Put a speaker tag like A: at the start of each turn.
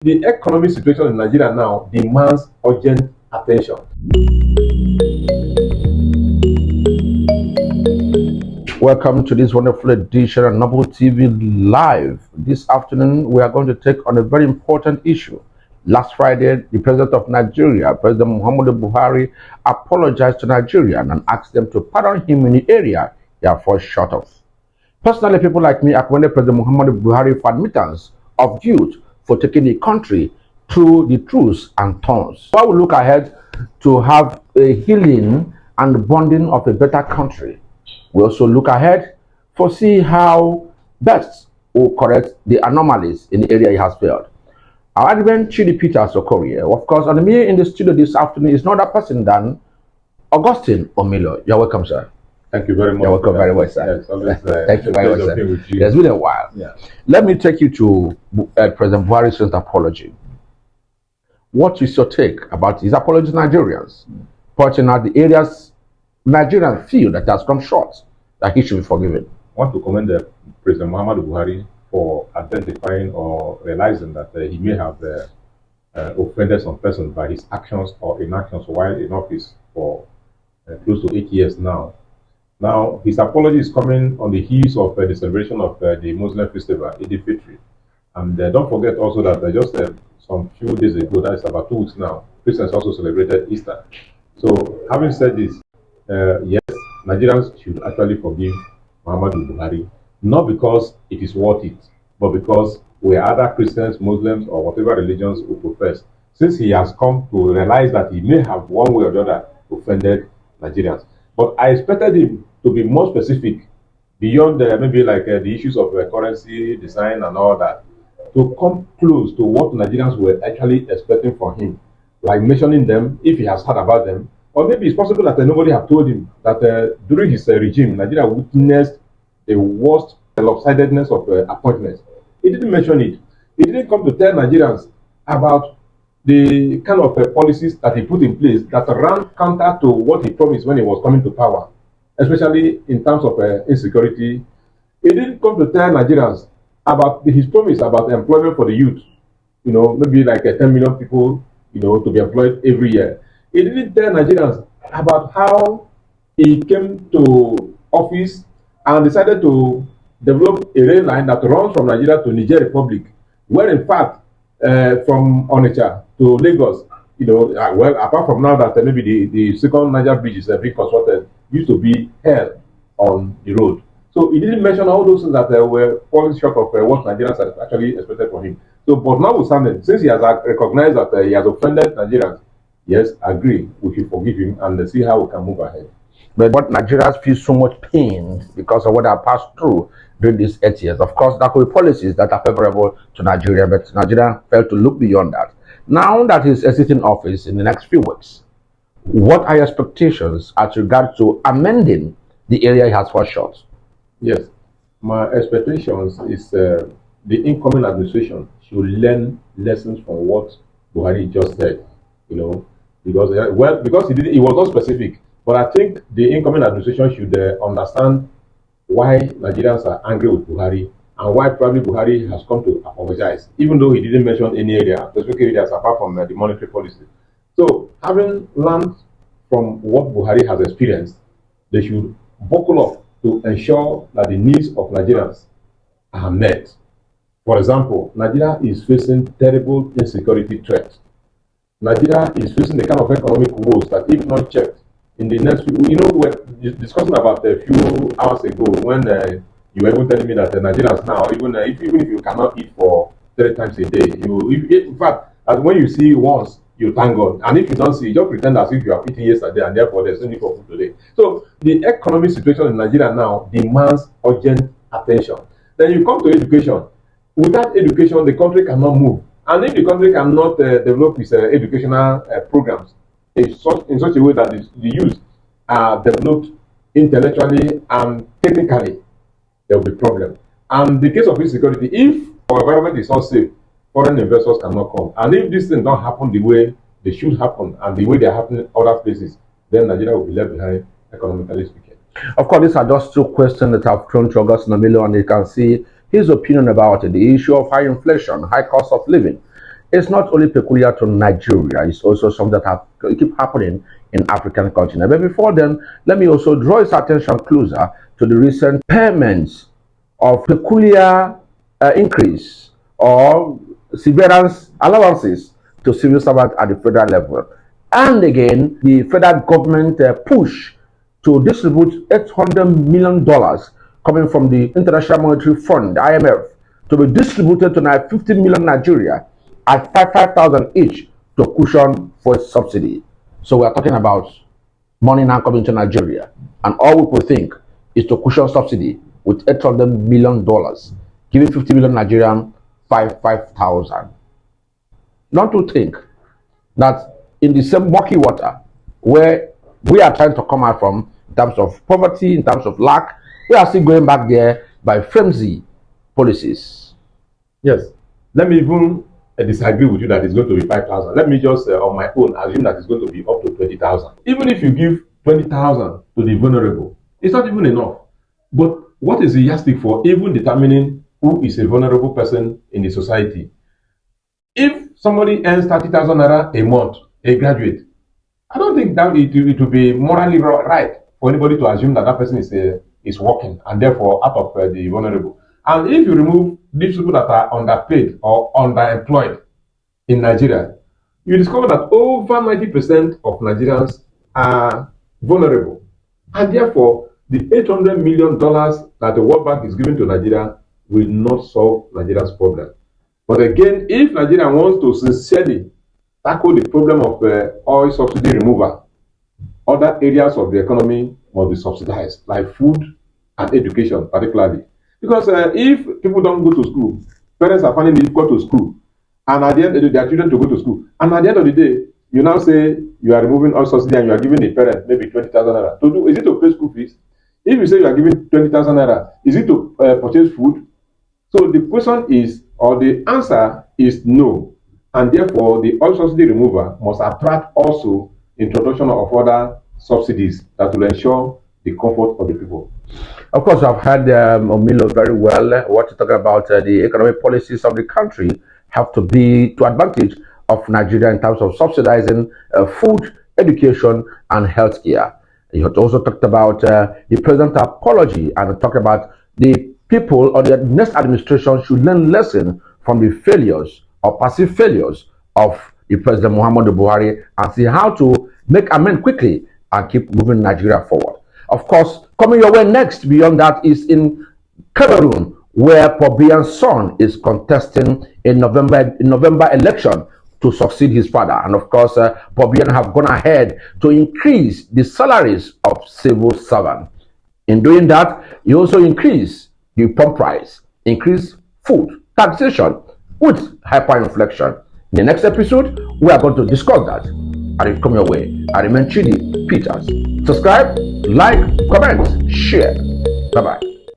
A: The economic situation in Nigeria now demands urgent attention.
B: Welcome to this wonderful edition of Noble TV Live. This afternoon, we are going to take on a very important issue. Last Friday, the president of Nigeria, President Muhammadu Buhari, apologized to Nigerians and asked them to pardon him in the area they are fallen short of. Personally, people like me commended President Muhammadu Buhari for admittance of guilt for taking the country through the twists and turns. While we look ahead to have a healing and bonding of a better country, we also look ahead for see how best will correct the anomalies in the area he has failed. Our advent Chidi Peters Okorie, of course, and me in the studio this afternoon is not a person than Augustine Omilo. You're welcome, sir.
A: Thank you very much.
B: You're welcome very much, sir.
A: Yes, always,
B: thank you very much, sir. It's been a while.
A: Yeah.
B: Let me take you to President Buhari's apology. What is your take about his apology to Nigerians, pointing out the areas Nigerians feel that has come short, that he should be forgiven?
A: I want to commend President Muhammadu Buhari for identifying or realizing that he may have offended some person by his actions or inactions while in office for close to 8 years now. Now, his apology is coming on the heels of the celebration of the Muslim festival, Eid al-Fitr. And don't forget also that just some few days ago, that's about 2 weeks now, Christians also celebrated Easter. So, having said this, yes, Nigerians should actually forgive Muhammadu Buhari, not because it is worth it, but because we are other Christians, Muslims, or whatever religions we profess. Since he has come to realize that he may have one way or the other offended Nigerians. But I expected him to be more specific beyond maybe like the issues of currency, design, and all that, to come close to what Nigerians were actually expecting from him, like mentioning them if he has heard about them. Or maybe it's possible that nobody have told him that during his regime, Nigeria witnessed the worst lopsidedness of appointments. He didn't mention it. He didn't come to tell Nigerians about the kind of policies that he put in place that ran counter to what he promised when he was coming to power, especially in terms of insecurity. He didn't come to tell Nigerians about his promise about employment for the youth, maybe like 10 million people, to be employed every year. He didn't tell Nigerians about how he came to office and decided to develop a rail line that runs from Nigeria to Niger Republic, where in fact from Onitsha to Lagos, well, apart from now that maybe the second Niger bridge is being constructed, used to be hell on the road. So he didn't mention all those things that were falling short of what Nigerians had actually expected from him. So, but notwithstanding, since he has recognized that he has offended Nigerians, yes, I agree, we should forgive him and see how we can move ahead.
B: But what Nigerians feel so much pain because of what I passed through during these 8 years. Of course, there could be policies that are favorable to Nigeria, but Nigeria failed to look beyond that. Now that he's exiting office in the next few weeks, what are your expectations as regards to amending the area he has fallen short?
A: Yes, my expectations is the incoming administration should learn lessons from what Buhari just said. Because he was not specific. But I think the incoming administration should understand why Nigerians are angry with Buhari and why probably Buhari has come to apologize, even though he didn't mention any specific areas apart from the monetary policy. So, having learned from what Buhari has experienced, they should buckle up to ensure that the needs of Nigerians are met. For example, Nigeria is facing terrible insecurity threats. Nigeria is facing the kind of economic woes that, if not checked, in the next few, we were discussing about a few hours ago when you were even telling me that the Nigerians now, even if you cannot eat for 3 times a day, in fact, when you see once, you thank God. And if you don't see, you just pretend as if you have eaten yesterday and therefore there's no need for food today. So the economic situation in Nigeria now demands urgent attention. Then you come to education. Without education, the country cannot move. And if the country cannot develop its educational programs in such a way that the youth are developed intellectually and technically, there will be problem. And the case of insecurity, if our environment is not safe, foreign investors cannot come. And if these things don't happen the way they should happen and the way they are happening in other places, then Nigeria will be left behind economically speaking.
B: Of course, these are just 2 questions that I've thrown to Augustine Omilo, and you can see his opinion about it, the issue of high inflation, high cost of living. it's not only peculiar to Nigeria, it's also something that keep happening in African continent. But before then, let me also draw his attention closer to the recent payments of peculiar increase or severance allowances to civil servants at the federal level. And again, the federal government push to distribute $800 million coming from the International Monetary Fund, IMF, to be distributed to 50 million Nigeria at 5,000 each to cushion for subsidy. So we are talking about money now coming to Nigeria, and all we could think is to cushion subsidy with $800 million, giving 50 million Nigerian 5,000. Not to think that in the same murky water where we are trying to come out from in terms of poverty, in terms of lack, we are still going back there by flimsy policies.
A: Yes. Let me even disagree with you that it's going to be 5,000. Let me just, on my own, assume that it's going to be up to 20,000. Even if you give 20,000 to the vulnerable, it's not even enough. But what is the yardstick for even determining who is a vulnerable person in the society? If somebody earns 30,000 naira a month, a graduate, I don't think that it will be morally right for anybody to assume that that person is working and therefore out of the vulnerable. And if you remove these people that are underpaid or underemployed in Nigeria, you discover that over 90% of Nigerians are vulnerable. And therefore, the $800 million that the World Bank is giving to Nigeria will not solve Nigeria's problem. But again, if Nigeria wants to sincerely tackle the problem of oil subsidy removal, other areas of the economy must be subsidized, like food and education particularly. Because if people don't go to school, parents are finding it difficult to school, and at the end of the day, their children to go to school. And at the end of the day, you now say you are removing all subsidy and you are giving the parent maybe 20,000 naira. To do, is it to pay school fees? If you say you are giving 20,000 naira, is it to purchase food? So the question is, or the answer is no. And therefore, the oil subsidy removal must attract also introduction of other subsidies that will ensure the comfort of the people.
B: Of course, I've heard Omilo very well. What you're talking about, the economic policies of the country have to be to advantage of Nigeria in terms of subsidizing food, education, and healthcare. You have also talked about the president's apology and talked about the people or the next administration should learn lesson from the failures or perceived failures of the President Muhammadu Buhari and see how to make amends quickly and keep moving Nigeria forward. Of course, coming your way next beyond that is in Cameroon, where Pobian's son is contesting a November election to succeed his father. And of course, Pobian have gone ahead to increase the salaries of civil servants. In doing that, he also increased the pump price, increased food, taxation with hyperinflation. In the next episode, we are going to discuss that. And it come your way. I remain Chidi Peters. Subscribe, like, comment, share. Bye-bye.